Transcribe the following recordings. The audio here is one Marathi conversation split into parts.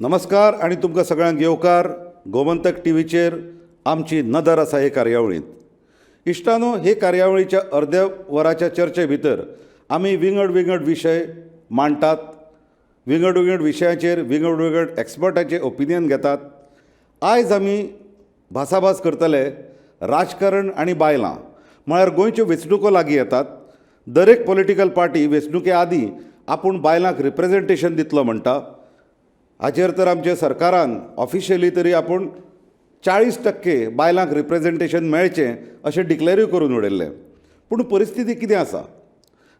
नमस्कार आणि तुमकां सगळ्यांक येवकार गोमंतक टीव्हीचेर आमची नदर आसा हे कार्यावळींत। इश्टानो, हे कार्यावळीच्या अर्द्या वराच्या चर्चे भितर आमी विंगड विशय मांडटात, विंगड विशयांचेर विंगड एक्सपर्टाचे ओपिनियन घेतात। आयज आमी भासाभास करतले राजकारण आनी बायलां, म्हळ्यार गोंयच्यो वेंचणुको लागीं येतात। दरेक पॉलिटिकल पार्टी वेंचणुके आदीं आपूण बायलांक रिप्रेझेंटेशन दितलो म्हणटा। हाचेर तर आमच्या सरकारान ऑफिशियली तरी आपूण 40% बायलांक रिप्रेझेंटेशन मेळचें अशें डिक्लेरूय करून उडयल्लें। पूण परिस्थिती कितें आसा?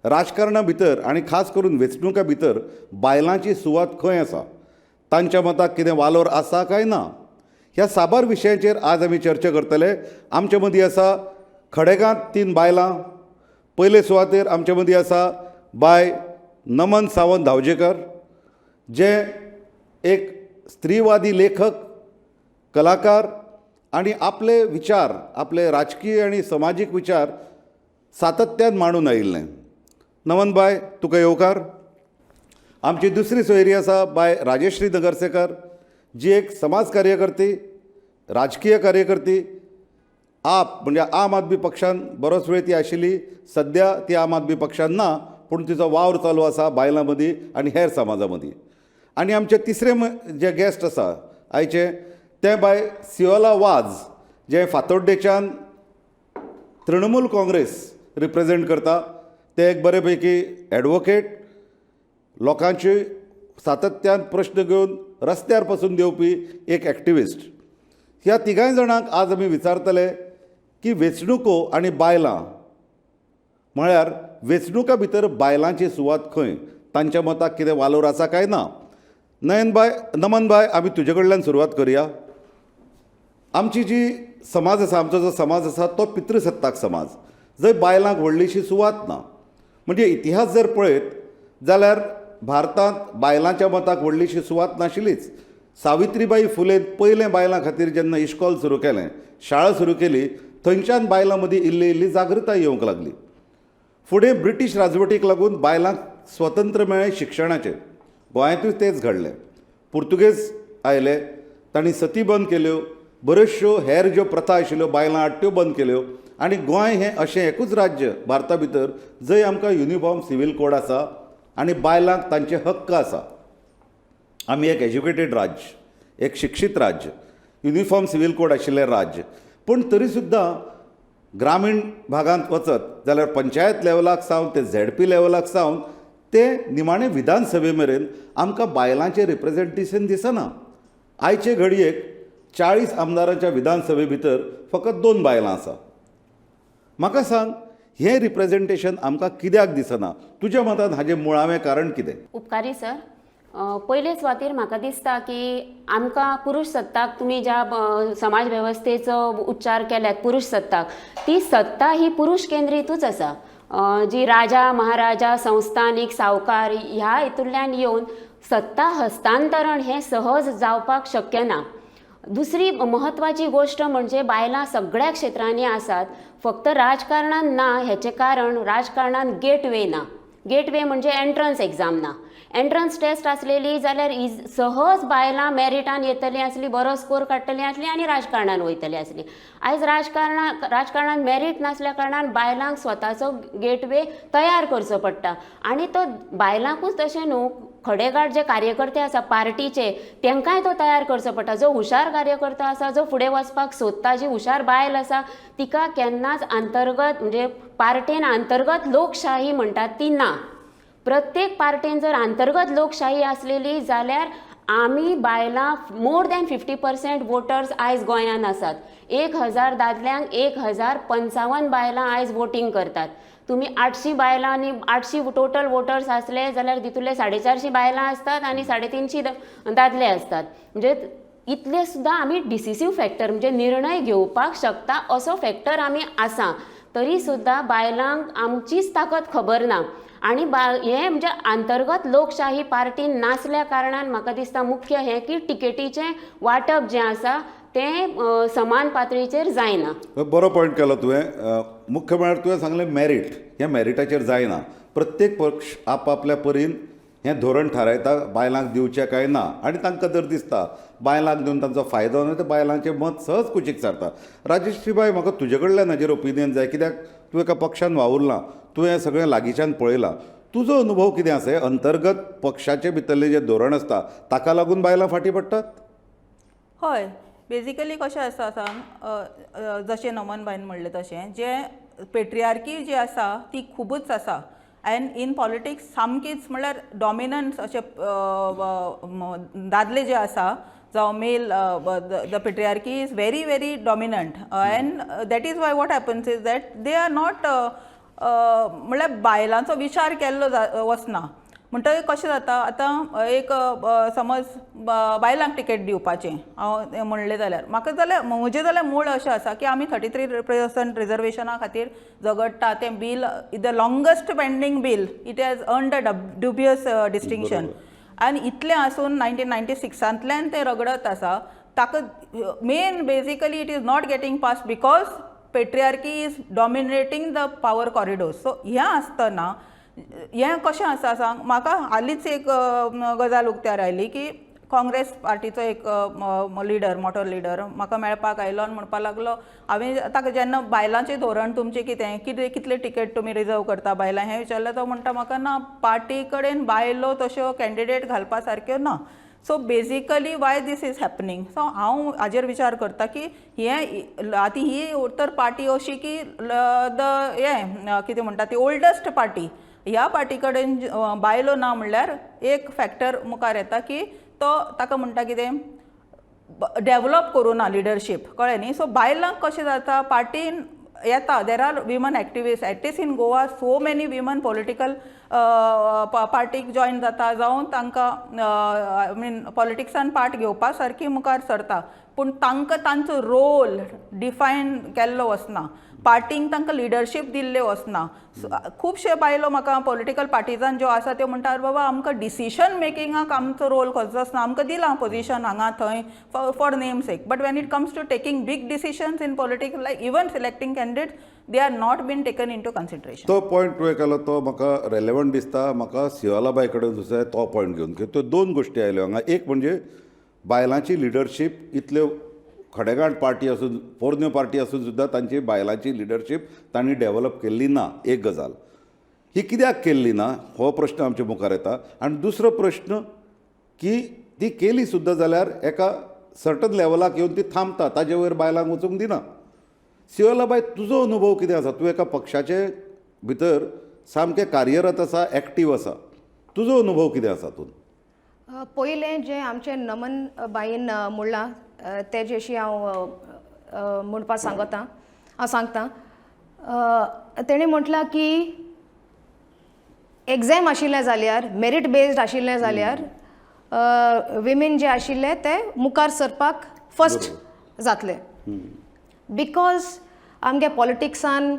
राजकारणा भितर आनी खास करून वेंचणुका भितर बायलांची सुवात खंय आसा? तांच्या मताक कितें वालोर आसा काय ना? ह्या साबार विशयांचेर आज आमी चर्चा करतले। आमचे मदीं आसा खडेगांत 3 बायलां। पयले सुवातेर आमचे मदीं आसा बाय नमन सावंत धांवजेकर, जे एक स्त्रीवादी लेखक, कलाकार आनी आपले विचार, आपले राजकीय आनी समाजीक विचार सातत्यान मांडून आयिल्ले। नमन बाय, तुका येवकार। आमची दुसरी सोयरी आसा बाय राजश्री नगरसेकर, जी एक समाज कार्यकर्ती, राजकीय कार्यकर्ती। म्हणजे आम आदमी पक्षान बरोच वेळ ती आशिल्ली। सद्या ती आम आदमी पक्षान ना, पूण तिचो वावर चालू आसा बायलां मदीं आनी हेर समाजा मदीं। आनी आमचे तिसरे जे गेस्ट आसा आयचे, ते बाय सिओला वाझ, जे फातोड्डेच्यान तृणमूल काँग्रेस रिप्रेझेंट करता। ते एक बरे पैकी एडवोकेट, लोकांचे सातत्यान प्रश्न घेवन रस्त्यार पासून देवपी एक एक्टिविस्ट। ह्या तिगांय जाणांक आज आमी विचारतले की वेंचणुको आनी बायलां, म्हळ्यार वेंचणुका भितर बायलांची सुवात खंय, तांच्या मताक कितें वालोर आसा काय ना। नमन बाय, आमी तुजे कडल्यान सुरवात करुया। आमची जी समाज आसा, आमचो जो समाज आसा तो पितृसत्ताक समाज, जंय बायलांक व्हडलीशी सुवात ना। म्हणजे इतिहास जर पळयत जाल्यार भारतांत बायलांच्या मताक व्हडलीशी सुवात नाशिल्लीच। सावित्रीबाई फुलेन पयलें बायलां खातीर जेन्ना इश्कॉल सुरू केलें, शाळा सुरू केली, थंयच्यान बायलां मदीं इल्ली जागृताय येवंक लागली। फुडें ब्रिटीश राजवटीक लागून बायलांक स्वतंत्र मेळ्ळें शिक्षणाचेर। गोंयांतूय तेच घडलें। पुर्तुगेज आयले, तांणी सती बंद केल्यो, बऱ्योचश्यो हेर ज्यो प्रथा आशिल्ल्यो बायलां आड त्यो बंद केल्यो। आनी गोंय हें अशें एकूच राज्य भारता भितर जंय आमकां युनिफॉर्म सिवील कोड आसा आनी बायलांक तांचे हक्क आसा। आमी एक एज्युकेटेड राज्य, एक शिक्षीत राज्य, युनिफॉर्म सिवील कोड आशिल्लें राज्य। पूण तरी सुद्दां ग्रामीण भागांत वचत जाल्यार पंचायत लेवलाक सावन ते झेडपी लेवलाक सावन ते निमाणे विधानसभे मेरेन आमकां बायलांचें रिप्रेझेंटेशन दिसना। आयचे घडयेक 40 आमदारांच्या विधानसभे भितर फकत 2 बायलां आसा। म्हाका सांग, हें रिप्रेझेंटेशन आमकां कित्याक दिसना? तुज्या मतान हाजें मुळावें कारण कितें? उपकारी सर, पयले सुवातेर म्हाका दिसता की आमकां पुरुश सत्ताक, तुमी ज्या समाज वेवस्थेचो उच्चार केल्यात पुरुश सत्ताक, ती सत्ता ही पुरुश केंद्रीतूच आसा। जी राजा महाराजा संस्थानीक सावकार ह्या हितूंतल्यान येवन सत्ता हस्तांतरण हें सहज जावपाक शक्य ना। दुसरी महत्वाची गोष्ट म्हणजे बायलां सगळ्या क्षेत्रांनी आसात, फक्त राजकारणान ना। हेचें कारण राजकारणान गेटवे ना। गेटवे म्हणजे एंट्रन्स एग्जाम ना। एंट्रन्स टेस्ट आसलेली जाल्यार सहज बायलां मेरिटान येतलीं आसलीं, बरो स्कोर काडटलीं आसलीं आनी राजकारणान वयतलीं आसलीं। आयज राजकारणान मेरीट नासल्या कारणान बायलांक स्वताचो गेटवे तयार करचो पडटा। आनी तो बायलांकूच तशें न्हू, खडेगाड जे कार्यकर्ते आसा पार्टीचे, तांकांय तो तयार करचो पडटा। जो हुशार कार्यकर्तो आसा, जो फुडें वचपाक सोदता, जी हुशार बायल आसा, तिका केन्नाच अंतर्गत म्हणजे पार्टेन अंतर्गत लोकशाही म्हणटात ती ना। प्रत्येक पार्टेन जर अंतर्गत लोकशाही आसलेली जाल्यार आमी बायलां मोर दॅन 50% वोटर्स आयज गोंयांत आसात। 1000 दादल्यांक 1055 बायलां आयज वोटींग करतात। तुमी 800 बायलां आनी 800 टोटल वोटर्स आसले जाल्यार तितूंतले 450 बायलां आसतात आनी 350 दादले असतात। म्हणजे इतले सुद्दां आमी डिसिसीव फॅक्टर, म्हणजे निर्णय घेवपाक शकता असो फॅक्टर आमी आसा। तरी सुद्दां बायलांक आमचीच ताकद खबर ना। आनी हें म्हणजे अंतर्गत लोकशाही पार्टीन नासल्या कारणान म्हाका दिसता मुख्य हें की टिकेटीचें वांटप जें आसा तें समान पातळीचेर जायना। बरो पॉयंट केलो तुवें। मुख्य म्हळ्यार तुवें सांगलें मेरीट, हें मेरिटाचेर जायना। प्रत्येक पक्ष आपापल्या परीन हें धोरण थारायता बायलांक दिवचें काय ना आनी तांकां जर दिसता बायलांक दिवन तांचो फायदो न्हय तर बायलांचें मत सहज कुशीक सरता. राजश्री बाय, म्हाका तुजे कडल्यान हाजेर ओपिनियन जाय, कित्याक तूं एका पक्षान वावुरलां, तूं हें सगळें लागींच्यान पळयलां. तुजो अनुभव कितें आसा? अंतर्गत पक्षाचे भितरलें जें धोरण आसता ताका लागून बायलां फाटीं पडटात? हय, बेजिकली कशें आसा सांग, जशें नमन बायन म्हणलें तशें जें पेट्रियार्की जी आसा ती खूबच आसा. एंड इन पॉलिटिक्स सामकीच म्हणल्यार डॉमिनन्स अशे दादले जे आसा जावं male, the patriarchy is very very dominant. And that is why what happens is that they are not म्हणल्यार बायलांचो विचार केल्लो वचना. म्हणटकीर कशें जाता, आतां एक समज बायलांक टिकेट दिवपाचें हांव म्हणलें जाल्यार म्हजें जाल्यार मूळ अशें आसा की आमी 33% रिजर्वेशना खातीर झगडटा. तें bill the longest pending bill, it has earned a dubious distinction. आनी इतलें आसून 1996तल्यान तें रगडत आसा. ताका main basically it is not getting pass because patriarchy is dominating the power corridors. So हें आसतना हें कशें आसा सांग, म्हाका हालींच एक गजाल उक्त्यार आयली की काँग्रेस पार्टीचो एक लिडर, मोठो लिडर म्हाका मेळपाक आयलो आनी म्हणपाक लागलो, हांवें ताका जेन्ना बायलांचें धोरण तुमचें कितले टिकेट तुमी रिजर्व करता बायलां हें विचारलें, तो म्हणटा म्हाका ना, पार्टी कडेन बायलो तश्यो कॅन्डिडेट घालपा सारक्यो ना. So basically why this is happening. So हांव हाजेर विचार करता की हें आतां ही उत्तर पार्टी अशी की हें कितें म्हणटा ती ओल्डस्ट पार्टी, ह्या पार्टी कडेन बायलो ना म्हणल्यार एक फॅक्टर मुखार येता की तो ताका म्हणटा कितें डेवलप करूं ना लिडरशीप, कळ्ळें न्ही. सो बायलांक कशें जाता पार्टीन येता, there are women activist, at least in Goa so many women political पार्टीक जॉयन जाता, जावं तांकां आय मीन पॉलिटिक्सान पार्ट घेवपा सारकी मुखार सरता. पूण तांकां तांचो रोल डिफायन केल्लो वचना, पार्टींक तांकां लिडरशीप दिल्लें वचना. खुबशे बायलो म्हाका पॉलिटिकल पार्टीजान ज्यो आसा त्यो म्हणटात, बाबा आमकां डिसिशन मेकिंगाक आमचो रोल खंयचो आसना, आमकां दिलां पोजिशन हांगा थंय for name sake, but when it comes to taking big decisions in politics like even selecting candidates, they are not been taken into consideration. तो पॉयंट तुवें केलो तो म्हाका रेलेवंट दिसता. म्हाका सिवालाबाई कडेन दुसरे तो पॉयंट घेवन त्यो दोन गोश्टी आयल्यो हांगा. एक म्हणजे बायलांची लिडरशीप इतल्यो खडेगांठ पार्टी आसून, पोरन्यो पार्टी आसून सुद्दां तांची बायलांची लिडरशीप तांणी डेवलप केल्ली ना. एक गजाल ही कित्याक केल्ली ना हो प्रश्न आमच्या मुखार येता. आनी दुसरो प्रश्न की ती केली सुद्दां जाल्यार एका सर्टन लेवलाक येवन ती थांबता, ताजे वयर बायलांक वचूंक दिना. सिवालाबाई, तुजो अनुभव कितें आसा? तूं एका पक्षाचे भितर सामकें कार्यरत आसा, एक्टीव आसा. तुजो अनुभव कितें आसा हातून? पयलें जें आमचें नमन बाईन म्हणलां तेजे अशी हांव म्हणपाक सांगता. तेणी म्हटलां की एग्जाम आशिल्लें जाल्यार, मेरीट बेस्ड आशिल्लें जाल्यार विमेन जे आशिल्ले ते मुखार सरपाक फर्स्ट जातले. बिकॉज आमगे पॉलिटिक्सान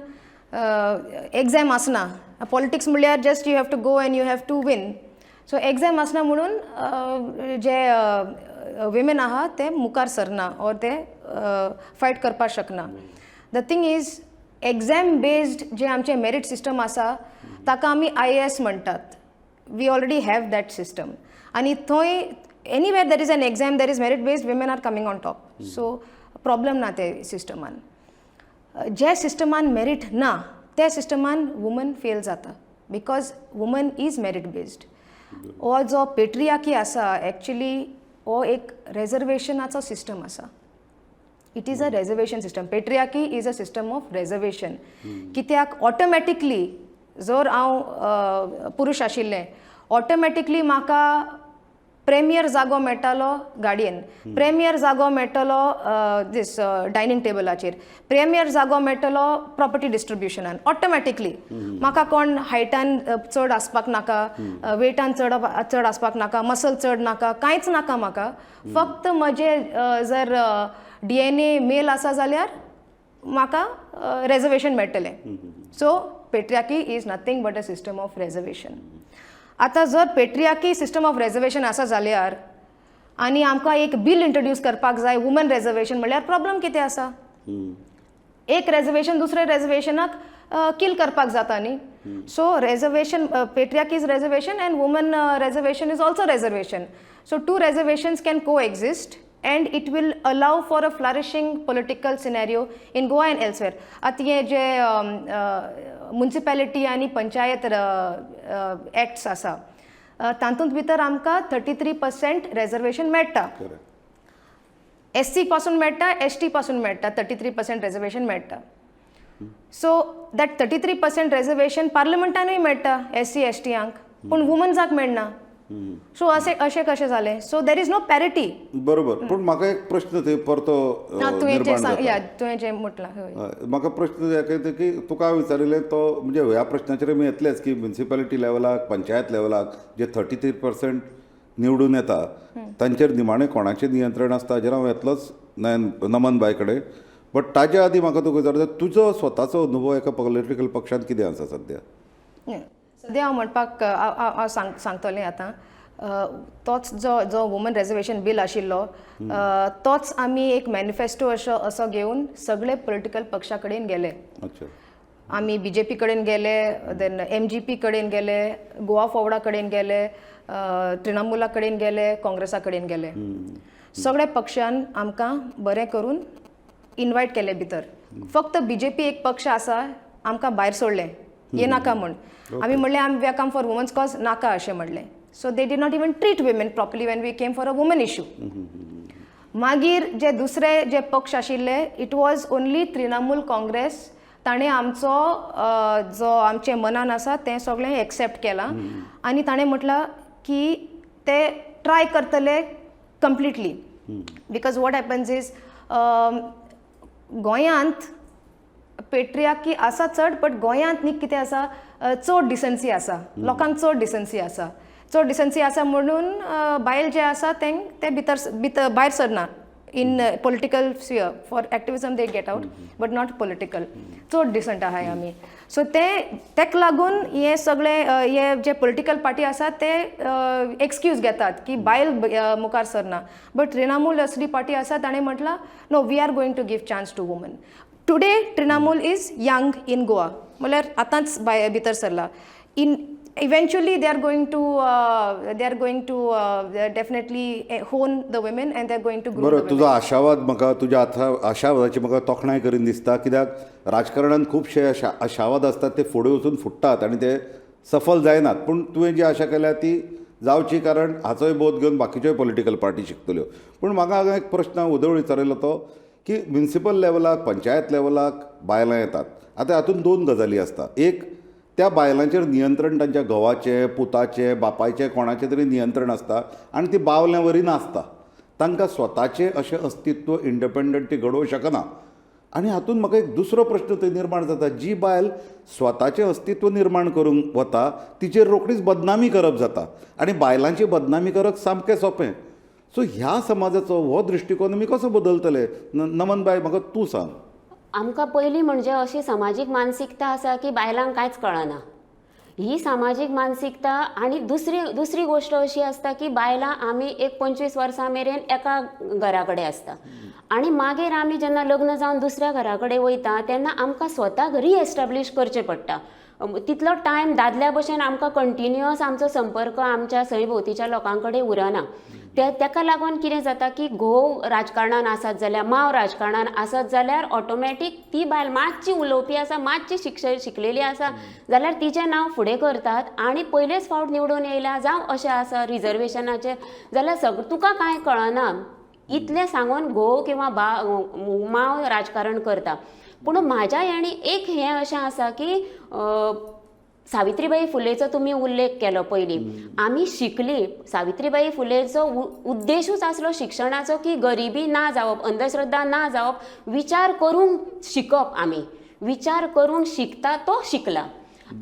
एग्जाम आसना. पॉलिटिक्स म्हणल्यार just you have to go and you have to win. So exam आसना म्हणून जे विमेन आहा ते मुखार सरना और ते फायट करपाक शकना. The thing is exam based जे आमचे मेरीट सिस्टम आसा ताका आमी IAS म्हणटात. We already have that system. आनी थंय anywhere there is an exam, there is merit based, women are coming on top. So problem ना ते सिस्टमान. जे सिस्टमान मेरीट ना त्या सिस्टमान वुमन फेल जाता because woman is merit based. हो जो पेट्रियार्की आसा एक्चुली हो एक रेजर्वेशनाचो सिस्टम आसा. It is a reservation system. Patriarchy is a system of reservation. कित्याक ऑटोमॅटिकली जर हांव पुरुश आशिल्लें, ऑटोमॅटिकली म्हाका प्रेमियर जागो मेळटालो गाडयेन, प्रेमियर जागो मेळटलो दीस डायनींग टेबलाचेर, प्रेमियर जागो मेळटलो प्रॉपर्टी डिस्ट्रिब्युशनान. ऑटोमॅटिकली म्हाका कोण हायटान चड आसपाक नाका, वेटान चड आसपाक नाका, मसल चड नाका, कांयच नाका म्हाका. फक्त म्हजे जर DNA मेल आसा जाल्यार म्हाका रेजर्वेशन मेळटलें. So patriarchy is nothing but a system of reservation. आतां जर पेट्रियार्की सिस्टम ऑफ रेजर्वेशन आसा जाल्यार आनी आमकां एक बील इंट्रोड्यूस करपाक जाय वुमन रेजर्वेशन, म्हणल्यार प्रॉब्लम कितें आसा? एक रेजर्वेशन दुसऱ्या रेजर्वेशनाक किल करपाक जाता न्ही. So reservation, patriarchy is reservation and woman reservation is also reservation. So two reservations can coexist and it will allow for a flourishing political scenario in Goa and elsewhere. आता हे जे municipality आणि पंचायत acts आसा तातूंत भितर आमकां 33% reservation मेळटा. SC पासून मेळटा, ST पासून मेळटा, 33% reservation मेळटा. सो दॅट 33% reservation पार्लमेंटानूय मेळटा SC STंक, पूण वुमन्साक मेळना. सो अशें कशें जालें? So there is no parity. बरोबर, पूण म्हाका एक प्रश्न थंय परतो तुवें निर्माण जाता. तुवें जें म्हटलां हय. म्हाका प्रश्न येता की तुका विचारिल्लें तो म्हणजे ह्या प्रश्नाचेर आमी येतलेच की म्युनिसिपालिटी लेवलाक, पंचायत लेवलाक जे 33% निवडून येता तांचेर निमाणें कोणाचें नियंत्रण आसता हाजेर हांव येतलोच नमन बाय कडेन. बट ताज्या आदीं म्हाका तुका विचारता तुजो स्वताचो अनुभव एका पॉलिटिकल पक्षांत कितें आसा सद्या? सद्या हांव म्हणपाक हांव सांगतलें आतां. तोच जो वुमन रिजर्वेशन बील आशिल्लो तोच आमी एक मॅनिफेस्टो असो घेवन सगळे पॉलिटिकल पक्षा कडेन गेले. अच्छा. आमी BJP कडेन गेले, देन MGP कडेन गेले, गोवा फॉर्वर्डा कडेन गेले, तृणमुला कडेन गेले, काँग्रेसा कडेन गेले. सगळे पक्षान आमकां बरें करून इन्वायट केले भितर. फक्त BJP एक पक्ष आसा आमकां भायर सोडलें, ये नाका म्हूण. आमी म्हणलें we are come for women's cause, नाका अशें म्हणलें. So they did not even treat women properly when we came for a woman issue. मागीर जे दुसरे जे पक्ष आशिल्ले it was only Trinamool Congress. ताणें आमचो जो आमचे मनान आसा तें सगळें एक्सेप्ट केलां आनी ताणें म्हटलां की ते ट्राय करतले completely. Because what happens is गोंयांत पेट्रियार्की आसा चड, बट गोंयांत न्ही कितें आसा चड डिसन्सी आसा, लोकांक चड डिसन्सी आसा. चड डिसन्सी आसा म्हणून बायल जे आसा ते भितर भायर सरना in political sphere. For activism they get out but not political. चड डिसंट आहाय आमी. सो तेक लागून हे सगळे हे जे पॉलिटिकल पार्टी आसा ते एक्सक्यूज घेतात की बायल मुखार सरना. बट तृणमूल असली पार्टी आसा ताणें म्हटलां no we are going to give chance to woman. Today Trinamool is young in Goa, म्हळ्यार आतांच भितर सरला. Eventually they are going to definitely hone the women and they are going to grow the women. तुजो आशावाद म्हाका तुज्या आशावादाची म्हाका तोखणाय करीन दिसता. कित्याक राजकारणांत खुबशे आशावाद आसतात ते फुडें वचून फुट्टात आनी ते सफल जायनात. पूण तुवें जी आशा केल्या ती जावची, कारण हाचोय बोध घेवन बाकीच्योय पॉलिटिकल पार्टी शिकतल्यो. पूण म्हाका हांगा एक प्रश्न उदळ विचारिल्लो तो की म्युनिसिपल लेवलाक, पंचायत लेवलाक बायलां येतात. आतां हातूंत दोन गजाली आसता. एक, त्या बायलांचेर नियंत्रण तांच्या घोवाचें, पुताचें, बापायचें कोणाचें तरी नियंत्रण आसता आनी ती बावल्या वरी नासता. तांकां स्वताचें अशें अस्तित्व इंडिपेंडंट ती घडोवंक शकना. आनी हातूंत म्हाका एक दुसरो प्रश्न थंय निर्माण जाता. जी बायल स्वताचें अस्तित्व निर्माण करूंक वता तिचेर रोखडीच बदनामी करप जाता आनी बायलांची बदनामी करप सामकें सोंपें. सो ह्या समाजाचो हो दृश्टिकोन आमी कसो बदलतले? नमन बाय, म्हाका तूं सांग. आमकां पयलीं म्हणजे अशी सामाजीक मानसिकता आसा की बायलांक कांयच कळना. ही सामाजीक मानसिकता. आनी दुसरी गोश्ट अशी आसता की बायलां आमी एक 25 वर्सां मेरेन एका घरा कडेन आसता आनी मागीर आमी जेन्ना लग्न जावन दुसऱ्या घरा कडेन वयता तेन्ना आमकां स्वताक रिएस्टाब्लीश करचें पडटा. तितलो टायम दादल्या भशेन आमकां कंटिन्युअस आमचो संपर्क आमच्या सयभोवतीच्या लोकां कडेन उरना. तेका लागून कितें जाता की घोव राजकारणान आसत जाल्यार, मांव राजकारणान आसत जाल्यार ऑटोमॅटीक ती बायल मातशी उलोवपी आसा, मातशी शिकलेली आसा जाल्यार तिचें नांव फुडें करतात आनी पयलेच फावट निवडून येयल्या जावं अशें आसा रिजर्वेशनाचेर जाल्यार तुका कांय कळना इतलें सांगून घोव किंवा मांव राजकारण करता. पूण म्हाज्या हेणी एक हें अशें आसा की सावित्रीबाई फुलेचो तुमी उल्लेख केलो पयलीं. आमी शिकली. सावित्रीबाई फुलेचो उद्देशूच आसलो शिक्षणाचो की गरिबी ना जावप, अंधश्रद्धा ना जावप, विचार करून शिकप. आमी विचार करून शिकता तो शिकला.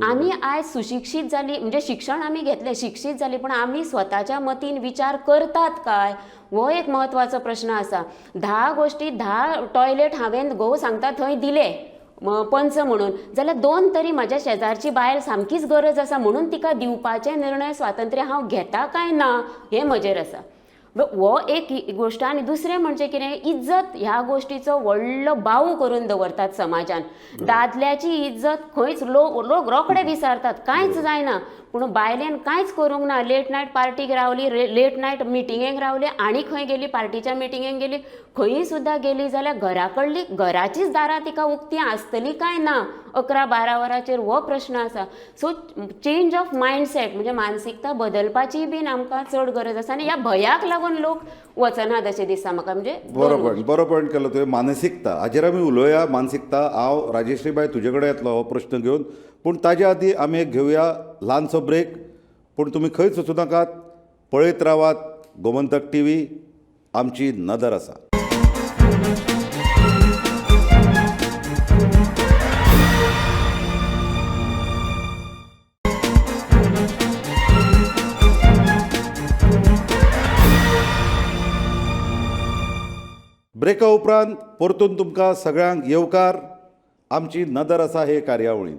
आमी आयज सुशिक्षीत जाली म्हणजे शिक्षण आमी घेतलें, शिक्षीत जाली, पूण आमी स्वताच्या मतीन विचार करतात काय हो एक म्हत्वाचो प्रश्न आसा. 10 गोश्टी 10 टॉयलेट हांवें घोव सांगता थंय दिले पंच म्हणून जाल्यार 2 तरी म्हाज्या शेजारची बायल सामकीच गरज आसा म्हणून तिका दिवपाचें निर्णय स्वातंत्र्य हांव घेता काय ना हें म्हजेर आसा. हो एक गोष्ट. आनी दुसरें म्हणजे कितें, इज्जत ह्या गोष्टीचो व्हडलो बावू करून दवरतात समाजान. दादल्याची इज्जत खंयच लोक रोखडे विसरतात, कांयच जायना. पूण बायलेन कांयच करूंक ना. लेट नायट पार्टीक रावली, लेट नायट मिटिंगेक रावली, आनी खंय गेली, पार्टीच्या मिटिंगेक गेली, खंयी सुद्दां गेली जाल्यार घरा कडली घराचीच दारां तिका उक्तीं आसतलीं काय ना 11-12 वरांचेर, हो प्रश्न आसा. सो चेंज ऑफ मायंडसेट म्हणजे मानसिकता बदलपाची बीन आमकां चड गरज आसा. आनी ह्या भयाक लागून लोक वचनात अशें दिसता म्हाका. म्हणजे बरो पॉयंट केलो तुवें. मानसिकता हाजेर आमी उलोवया. मानसिकता हांव राजेश्री बाय तुजे कडेन येतलो हो प्रश्न घेवन. पूण ताज्या आदीं आमी एक घेवया ल्हानसो ब्रेक. पूण तुमी खंयच वचूं नाकात, पळयत रावात गोमंतक टीव्ही. आमची नदर आसा. ब्रेका उपरांत परतून तुमकां सगळ्यांक येवकार. आमची नदर आसा हे कार्यावळींत.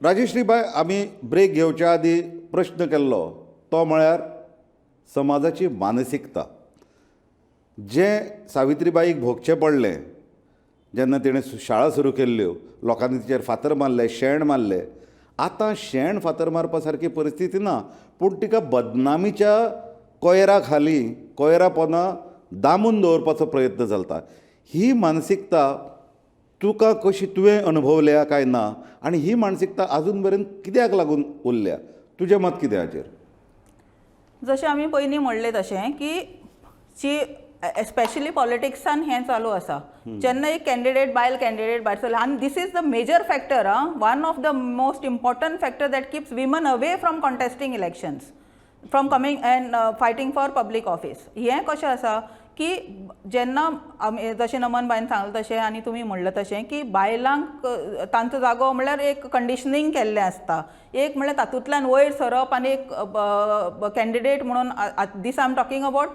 राजेश्री बाय, आमी ब्रेक घेवच्या आदीं प्रश्न केल्लो तो म्हळ्यार समाजाची मानसिकता. जें सावित्रीबाईक भोगचें पडलें जेन्ना तिणें शाळा सुरू केल्ल्यो, लोकांनी तिचेर फातर मारले, शेण मारले. आतां शेण फातर मारपा सारकी परिस्थिती ना, पूण तिका बदनामीच्या कोयरा खाली कोयरा पोंदा दामून दवरपाचो प्रयत्न चलता. ही मानसिकता तुका कशी तुवें अनुभवल्या काय ना, आनी ही मानसिकता आजून मेरेन कित्याक लागून उरल्या? तुजें मत कितें हाचेर? जशें आमी पयलीं म्हणलें तशें की जी एस्पेशली पॉलिटिक्सान हें चालू आसा. जेन्ना एक बायल कॅन्डिडेट भायर सरला, आनी this is the major factor, one of the most important factor that keeps women away from contesting elections, from coming and fighting for public office. हें कशें आसा की जेन्ना आमी जशें नमन बायन सांगलें तशें आनी तुमी म्हणलें तशें की बायलांक तांचो जागो म्हणल्यार एक कंडिशनींग केल्लें आसता. एक म्हणल्यार तातूंतल्यान वयर सरप आनी एक कॅन्डिडेट म्हणून this I am talking about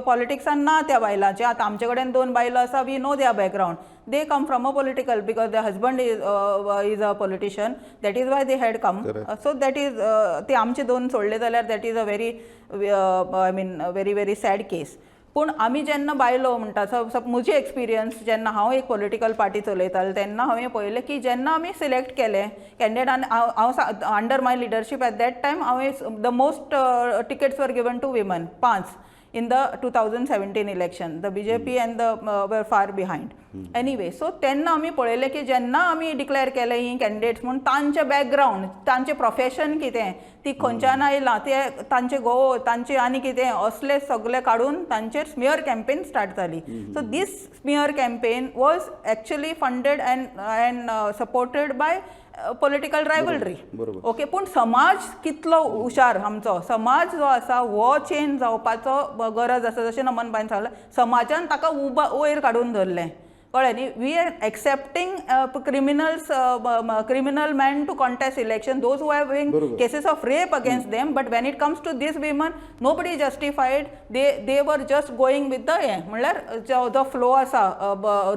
पॉलिटिक्सान ना त्या बायलांचे. आतां आमचे कडेन 2 बायलो आसा, we know their background. They come from a political because the husband is a politician. That is why they had come. So that is ते आमचे 2 सोडले जाल्यार that is a very I mean very sad case. पूण आमी जेन्ना बायलो म्हणटा, म्हजी एक्सपिरियन्स जेन्ना हांव एक पॉलिटिकल पार्टी चलयतालें तेन्ना हांवें पळयलें की जेन्ना आमी सिलेक्ट केलें कॅन्डिडेट, आनी हांव under my leadership at that time हांवें the most tickets were given to women, 5 in the 2017 election. The BJP and the were far behind. Anyway, so तेन्ना आमी पळयलें की जेन्ना आमी डिक्लेअर केलें ही कॅन्डिडेट्स म्हणून तांचे बॅकग्रावंड, तांचें प्रोफेशन कितें, ती खंयच्यान आयलां, ते तांचे घोव, तांचे आनी कितें असले सगळे काडून तांचेर स्मियर कॅम्पेन स्टार्ट जाली. So this smear campaign was actually funded and supported by political rivalry. Okay, पूण समाज कितलो हुशार आमचो, समाज जो आसा हो चेंज जावपाचो गरज आसा. जशें नमन बायन सांगलें, समाजान ताका वयर काडून धरलें, कळ्ळें न्ही. We are accepting criminal men to contest election, those who are having cases of rape against them, but when it comes to these women, nobody justified. They were just going with the म्हणल्यार जो फ्लो आसा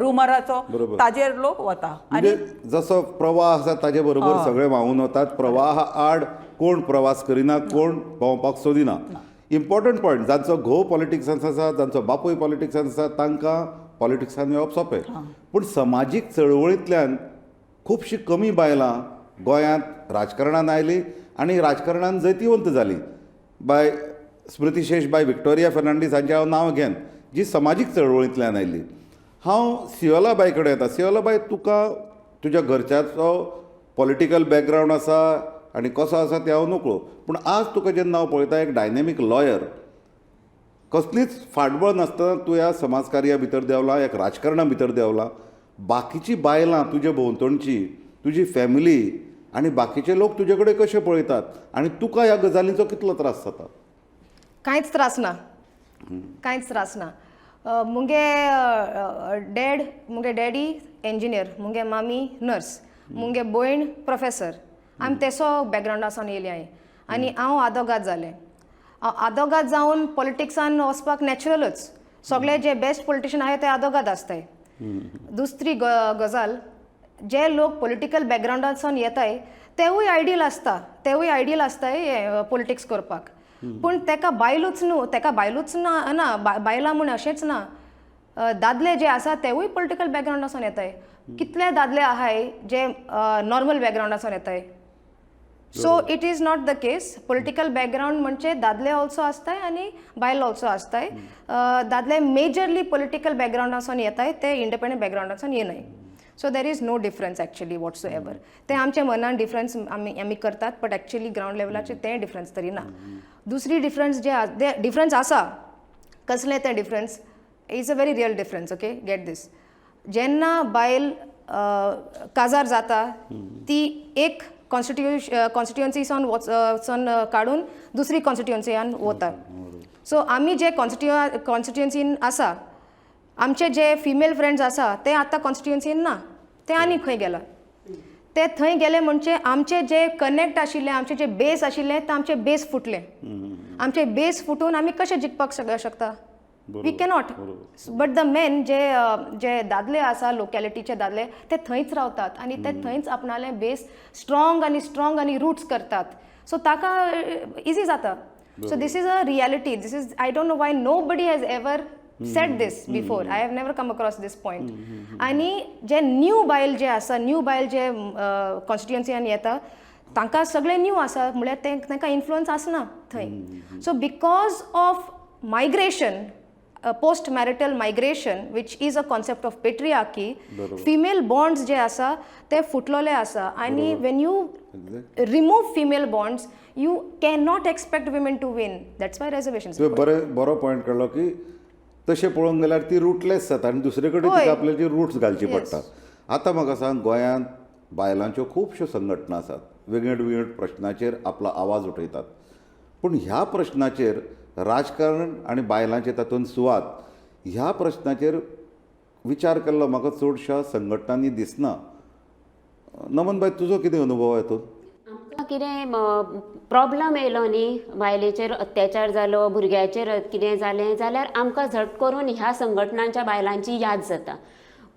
रुमराचो ताजेर लोक वता. म्हणजे जसो प्रवाह आसा ताजे बरोबर सगळे व्हांवून वतात. प्रवाहा आड कोण प्रवास करिना, कोण भोंवपाक सोदिना. इम्पॉर्टंट पॉयंट, जांचो घोव पॉलिटिक्सान आसा, जांचो बापूय पॉलिटिक्सान आसा, तांकां पॉलिटिक्सान येवप सोंपें. पूण समाजीक चळवळींतल्यान खुबशीं कमी बायलां गोंयांत राजकारणांत आयलीं आनी राजकारणांत जैतिवंत जालीं. बाय स्मृतिशेष, बाय विक्टोरिया फर्नांडीस हांचें हांव नांव घेन, जी समाजीक चळवळींतल्यान आयली. हांव सियोला बाय कडेन येता. सियोला बाय, तुका तुज्या घरच्याचो पॉलिटिकल बॅकग्रावंड आसा आनी कसो आसा तें हांव नकळो, पूण आज तुका जेन्ना हांव पळयता एक डायनॅमीक लॉयर, कसलीच फाटबळ नासतना तूं ह्या समाजकार्या भितर देवला, एक राजकारणा भितर देवला. बाकीची बायलां तुजे भोंवतणची, तुजी फॅमिली आनी बाकीचे लोक तुजे कडेन कशे पळयतात आनी तुका ह्या गजालींचो कितलो त्रास जाता? कांयच त्रास ना, कांयच त्रास ना. मुगे डॅडी इंजिनियर, मुगे मामी नर्स, मुगे भयण प्रोफेसर. आमी तेसो बॅकग्रावंडासान येयली हांवें. आनी हांव आदोगाद जालें. आदोगाद जावन पॉलिटिक्सान वचपाक नॅचरलच. सगळे जे बेस्ट पॉलिटिशियन आहाय ते आदोगाद आसताय. दुसरी गजाल, जे लोक पॉलिटिकल बॅकग्रावंडासान येताय तेवूय आयडियल आसताय पॉलिटिक्स करपाक. पूण तेका बायलूच न्हू, तेका बायलूच ना बायलां म्हूण अशेंच ना, दादले जे आसा तेवूय पॉलिटिकल बॅकग्रावंडासून येताय. कितले दादले आहाय जे नॉर्मल बॅकग्रावंडासून येताय. So it is not the case. Political background म्हणजे दादले ऑल्सो आसताय आनी बायल ऑल्सो आसताय. दादले मेजरली पॉलिटिकल बॅकग्रावंडासून येताय, ते इंडिपेंडंट बॅकग्रावंडासून येनाय. So there is no difference actually whatsoever. ते आमच्या मनान डिफरन्स आमी करतात, बट एक्चुअली ग्रावंड लेवलाचेर ते डिफरन्स तरी ना. दुसरी डिफरन्स जे डिफरन्स आसा, कसले ते difference is a very real difference. Okay, get this. जेन्ना बायल काजार जाता ती एक कॉन्स्टिट्युएन्सीसान काडून दुसरी कॉन्स्टिट्युएन्सीयान वता. सो आमी जे कॉन्स्टिट्युएन्सीन आसा, आमचे जे फिमेल फ्रेंड्स आसा ते आतां कॉन्स्टिट्युएन्सीन ना, ते आनी खंय गेला. ते थंय गेले म्हणजे आमचे जे कनेक्ट आशिल्ले, आमचे जे बेस आशिल्ले ते आमचे बेस फुटले. आमचे बेस फुटून आमी कशे जिखपाक शकता? We cannot. But the men जे दादले आसा, लोकॅलिटीचे दादले, ते थंयच रावतात आनी ते थंयच आपणाले बेस स्ट्रॉंग आनी रूट्स करतात. सो ताका इजी जाता. So this is a reality. This is, I don't know why nobody has ever said this before. I have never come across this point. आनी जे न्यू बायल जे आसा, न्यू बायल जे कॉन्स्टिट्युएन्सीयान येता, तांकां सगळें न्यू आसा म्हळ्यार तांकां इन्फ्लुअन्स आसना थंय. So because of migration, post marital migration, which is a concept of patriarchy, female bonds जे आसा ते फुटलेले आसा. आनी when you remove female bonds, you can not expect women to win. That's why reservations. बरो पॉयंट काडलो की तशें पळोवंक गेल्यार ती रुटलेस जाता आनी दुसरे कडेन तिका आपल्याची रुट्स घालची पडटा. आतां म्हाका सांग, गोंयांत बायलांच्यो खुबश्यो संघटना आसात, वेगवेगळ्या प्रश्नाचेर आपलो आवाज उठयतात. पूण ह्या प्रश्नाचेर राजकारण आनी बायलांचे तातूंत सुवात, ह्या प्रश्नाचेर विचार केल्लो म्हाका चडशा संघटनांनी दिसना. नमनबाई, तुजो कितें अनुभव हातूंत? आमकां कितें प्रॉब्लम येयलो न्ही, बायलेचेर अत्याचार जालो, भुरग्याचेर कितें जालें जाल्यार आमकां झट करून ह्या संघटनांच्या बायलांची याद जाता.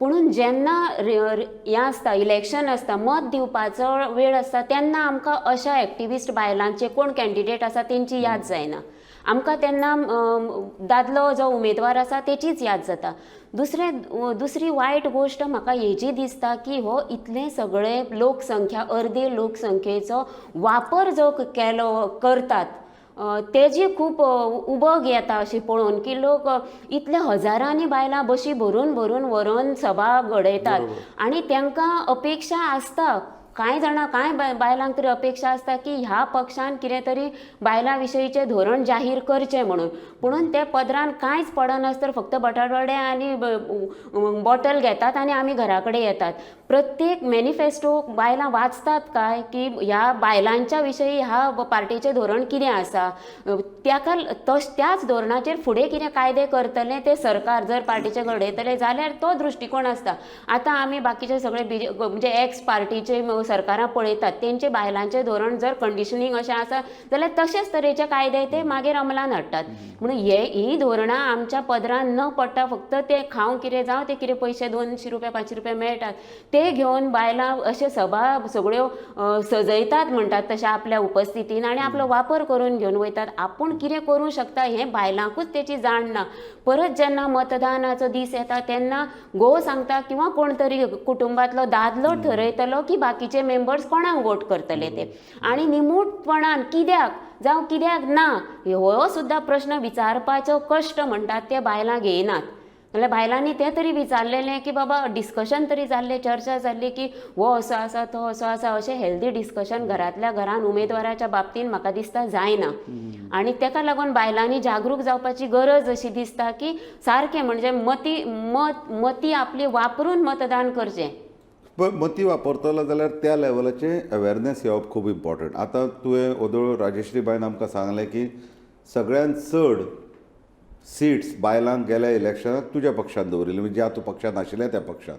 पुणून जेन्ना हें आसता, इलेक्शन आसता, मत दिवपाचो वेळ आसता, तेन्ना आमकां अशा एक्टिविस्ट बायलांचे कोण कॅन्डिडेट आसा तेंची याद जायना. आमकां तेन्ना दादलो जो उमेदवार आसा तेचीच याद जाता. दुसरी वायट गोश्ट म्हाका हेजी दिसता की हो इतले सगळे लोकसंख्या, अर्दे लोकसंख्येचो वापर जो करतात, तेजी खूब उबग येता अशी पळोवन की लोक इतले हजारांनी बायलां बशी भरून व्हरून सभा घडयतात. आनी तांकां अपेक्षा आसता, कांय जाणां, कांय बायलांक तरी अपेक्षा आसता की ह्या पक्षान कितें तरी बायलां विशयीचें धोरण जाहीर करचें म्हणून. पुणून ते पदरान कांयच पडनासतना फक्त बटाटवडे आनी बॉटल घेतात आनी आमी घरा कडेन येतात. प्रत्येक मॅनिफेस्टो बायलां वाचतात काय की ह्या बायलांच्या विशयी ह्या पार्टीचें धोरण कितें आसा, त्याच धोरणाचेर फुडें कितें कायदे करतले ते सरकार जर पार्टीचे घडयतले जाल्यार तो दृश्टिकोन आसता. आतां आमी बाकीचे सगळे म्हणजे एक्स पार्टीचे सरकारां पळयतात, तेंचे बायलांचें धोरण जर कंडिशनींग अशें आसा जाल्यार तशेंच तरेचे कायदे ते मागीर अमलान हाडटात. म्हणून ही धोरणां आमच्या पदरान न पडटा, फक्त ते खावंक कितें जावं ते कितें पयशे 200 रुपया 500 रुपया मेळटात ते घेवन बायलां अशे सभा सगळ्यो सजयतात म्हणटात तशें आपल्या उपस्थितीन आनी आपलो वापर करून घेवन वयतात. आपूण कितें करूं शकता हें बायलांकूच तेची जाण ना. परत जेन्ना मतदानाचो दीस येता तेन्ना घोव सांगता किंवा कोण तरी कुटुंबातलो दादलो ठरयतलो की बाकीचे मेंबर्स कोणाक वोट करतले ते. आनी निमूटपणान कित्याक जावं कित्याक ना हो सुद्दां प्रश्न विचारपाचो कश्ट म्हणटात ते बायलां घेयनात. नाल्यार बायलांनी तें तरी विचारलेलें की बाबा डिस्कशन तरी जाल्लें, चर्चा जाल्ली की हो असो आसा तो असो आसा, अशें हेल्दी डिस्कशन घरांतल्या घरान उमेदवाराच्या बाबतीन म्हाका दिसता जायना. आनी तेका लागून बायलांनी जागरूक जावपाची गरज अशी दिसता की सारकें म्हणजे मती आपली वापरून मतदान करचें. पण मती वापरतलो जाल्यार त्या लेवलाचे अवेरनेस येवप खूब इम्पॉर्टंट. आतां तुवें ओदोळ राजेश्रीबाईन आमकां सांगलें की सगळ्यांत चड सीट्स बायलांक गेल्या इलेक्शनाक तुज्या पक्षान दवरिल्ले, म्हणजे ज्या तूं पक्षान आशिल्लें त्या पक्षान.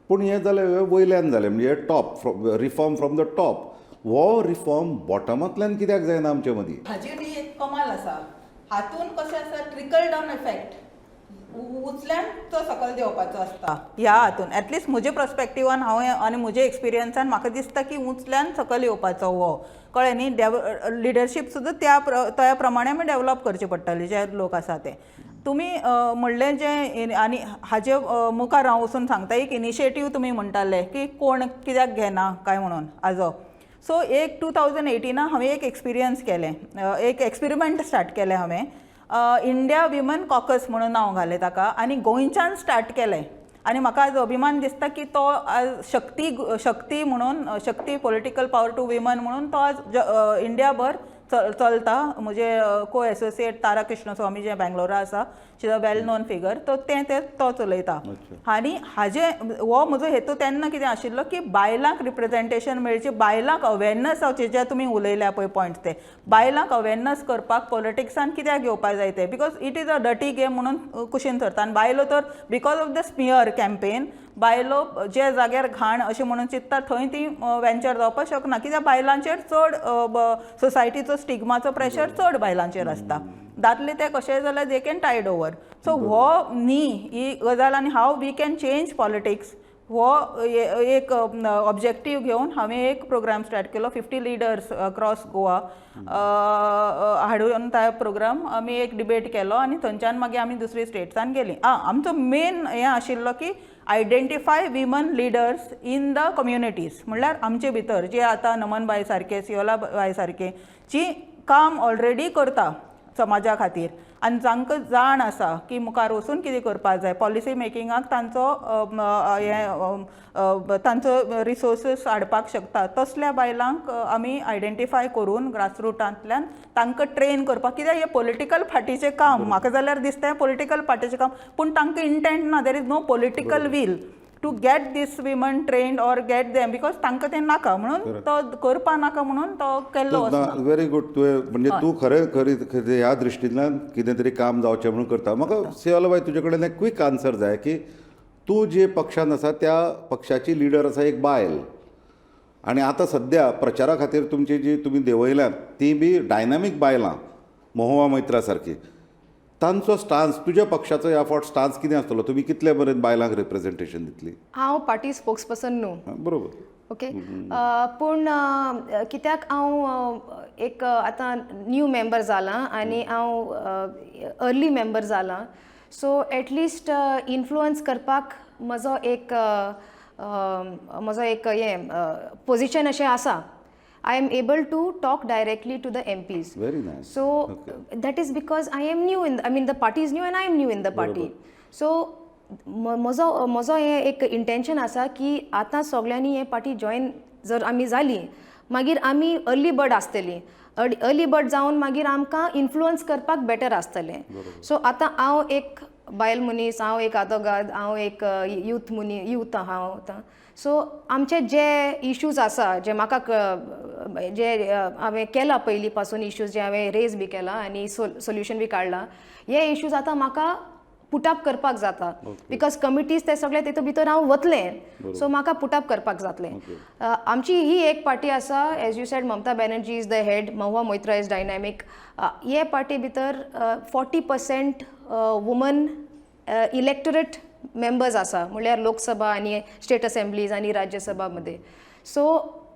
पूण हें जालें वयल्यान जालें, म्हणजे top reform from the top. हो रिफॉर्म बॉटमांतल्यान कित्याक जायना आमचे मदीं? हाजी ती एक कमाल आसा. हातून कशें आसा, ट्रिकल डावन इफेक्ट. उचल्यान तो सकयल देंवपाचो आसता ह्या हातून एटलिस्ट म्हजे पर्सपेक्टिवान हांवें आनी म्हजे एक्सपिरियन्सान म्हाका दिसता की उचल्यान सकयल येवपाचो हो कळ्ळें न्ही लिडरशीप सुद्दां त्या प्रमाणे आमी डेवलप करचे पडटले जे लोक आसा ते तुमी म्हणलें जे आनी हाजे मुखार हांव वचून सांगता एक इनिशिएटीव तुमी म्हणटाले की कोण कित्याक घेना काय म्हणून आजो सो एक 2018 हांवें एक एक्सपिरियन्स केलें एक एक्सपेरिमेंट स्टार्ट केलें हांवें इंडिया विमन कॉकस म्हणून नांव घालें ताका आनी गोंयच्यान स्टार्ट केलें आनी म्हाका आज अभिमान दिसता की तो आज शक्ती म्हणून शक्ती पॉलिटिकल पॉवर टू विमन म्हणून तो आज इंडियाभर चलता म्हजे को एसोसिएट तारा कृष्णस्वामी जे बेंगलोरा आसा she is a well known figure तो चलयता आनी हाजे हो म्हजो हेतू तेन्ना कितें आशिल्लो की बायलांक रिप्रेजेंटेशन मेळचें बायलांक अवेरनस जावचें जे तुमी उलयल्या पळय पॉयंट्स ते बायलांक अवेरनस करपाक पॉलिटिक्सान कित्याक घेवपाक जाय ते because it is a dirty game म्हणून कुशीन धरता आनी बायलो तर because of the smear campaign बायलो जे जाग्यार घाण अशें म्हणून चिंतता थंय ती वेंचर जावपाक शकना कित्याक बायलांचेर चड सोसायटीचो स्टिग्माचो प्रेशर चड बायलांचेर आसता दादले ते कशेंय जाल्यार they can tide over so हो न्ही ही गजाल आनी हाव वी कॅन चेंज पॉलिटिक्स हो एक ऑब्जेक्टीव घेवन हांवें एक प्रोग्राम स्टार्ट केलो 50 लिडर्स अक्रॉस गोवा हाडून तो प्रोग्राम आमी एक डिबेट केलो आनी थंयच्यान मागीर आमी दुसरी स्टेट्सान गेलीं आमचो मेन हें आशिल्लो की identify women leaders in the communities म्हणल्यार आमचे भितर जे आतां नमन बाय सारके सियोला बाय सारके जी काम ऑलरेडी करता समाजा खातीर आनी जांकां जाण आसा की मुखार वचून कितें करपाक जाय पॉलिसी मेकिंगाक तांचो रिसोर्सीस हाडपाक शकता तसल्या बायलांक आमी आयडेंटिफाय करून ग्रासरूटांतल्यान तांकां ट्रेन करपाक कित्याक हें पॉलिटिकल फाटीचें काम म्हाका जाल्यार दिसता हें पॉलिटिकल फाटीचें काम पूण तांकां इंटेंट ना there is no political will to get this women trained or get them because तांकां तें नाका म्हणून तो करपा नाका म्हणून तो केल्लो व्हेरी गुड तुवें म्हणजे तूं खरें ह्या दृश्टींतल्यान कितें तरी काम जावचें म्हणून करता म्हाका सियोलाबाई तुजे कडेन एक क्वीक आन्सर जाय की तूं जे पक्षान आसा त्या पक्षाची लिडर आसा एक बायल आनी आतां सद्या प्रचारा खातीर तुमची जी तुमी देंवयल्यात ती बी डायनामीक बायलां महुआ मैत्रा सारकी तांचो स्टान्स तुज्या पक्षाचो ह्या फावट स्टान्स कितें आसतलो तुमी कितले बरें बायलांक रिप्रेजेंटेशन दितली हांव पार्टी स्पोक्स पर्सन न्हू बरोबर ओके पूण कित्याक हांव एक आतां न्यू मेंबर जालां आनी हांव अर्ली मेंबर जालां सो एटलिस्ट इन्फ्लुअन्स करपाक म्हजो एक हें पोजिशन अशें आसा I am able to talk directly to the MPs. Very nice. So that is because I am new the party is new and I am new in the party. So म्हजो हें एक इंटेंशन आसा की आतां सगळ्यांनी हें पार्टी जॉईन जर आमी जाली मागीर आमी अर्ली बर्ड आसतली अर्ली बर्ड जावन मागीर आमकां इन्फ्लुअन्स करपाक बेटर आसतलें सो आतां हांव एक बायल मनीस हांव एक आदोगाद हांव एक यूथ हांव आतां सो आमचे जे इश्यूज आसा जे म्हाका जे हांवें केला पयलीं पासून इश्यूज जे हांवें रेज बी केला आनी सोल्युशन बी काडला हे इश्यूज आतां म्हाका पुटअप करपाक जाता बिकॉज कमिटीज ते सगळे तेतून भितर हांव वतलें सो म्हाका पुटअप करपाक जातलें आमची ही एक पार्टी आसा as you said Mamata Banerjee is the head Mahua Moitra is dynamic हे पार्टी भितर 40% वुमन इलेक्टोरेट मेंबर्स आसा म्हणल्यार लोकसभा आनी स्टेट असेंब्लीज आनी राज्यसभा मध्ये सो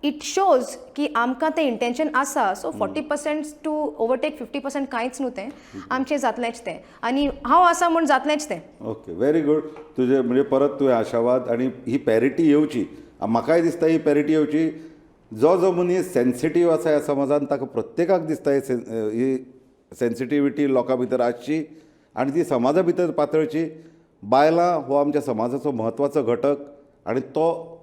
इट शोज की आमकां तें इंटेंशन आसा सो 40% टू ओवरटेक 50% कांयच न्हू तें आमचें जातलेंच तें आनी हांव आसा म्हूण जातलेंच तें ओके व्हेरी गुड तुजे म्हणजे परत तुवें आशावाद आनी ही पॅरिटी येवची म्हाकाय दिसता ही पॅरिटी येवची जो मनीस सेन्सिटीव आसा ह्या समाजान ताका प्रत्येकाक दिसता ही सेन्सिटिविटी लोकां भितर आसची आनी ती समाजा भितर पातळची बायलां हो आमच्या समाजाचो म्हत्वाचो घटक आनी तो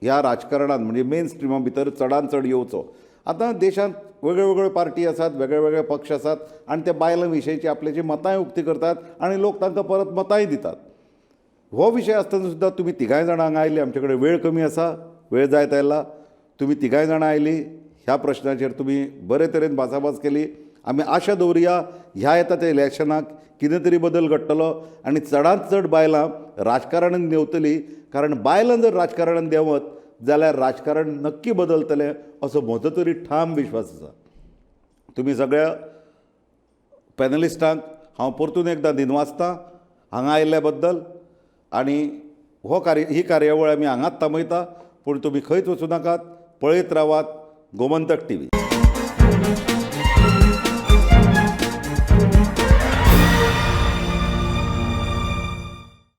ह्या राजकारणात म्हणजे मेन स्ट्रिमा भितर चडांत चड येवचो आतां देशांत वेगळ्यो वेगळ्यो पार्टी आसात वेगळे वेगळे पक्ष आसात आनी ते बायलां विशयीची आपल्याची मतांय उक्ती करतात आनी लोक तांकां परत मतांय दितात हो विशय आसतना सुद्दां तुमी तिगांय जाणां हांगा आयली आमचे कडेन वेळ कमी आसा वेळ जायत आयला तुमी तिगांय जाणां आयली ह्या प्रश्नाचेर तुमी बरे तरेन भासाभास केली आमी आशा दवरया ह्या येता त्या इलेक्शनाक कितें तरी बदल घडटलो आनी चडांत चड बायलां राजकारणांत देंवतली कारण बायलां जर राजकारणांत देंवत जाल्यार राजकारण नक्की बदलतलें असो म्हजो तरी ठाम विश्वास आसा तुमी सगळ्या पॅनलिस्टांक हांव परतून एकदां दिनवासतां हांगा आयिल्ल्या बद्दल आनी ही कार्यावळ आमी हांगाच थांबयता. पूण तुमी खंयच वचूं नाकात, पळयत रावात गोमंतक TV.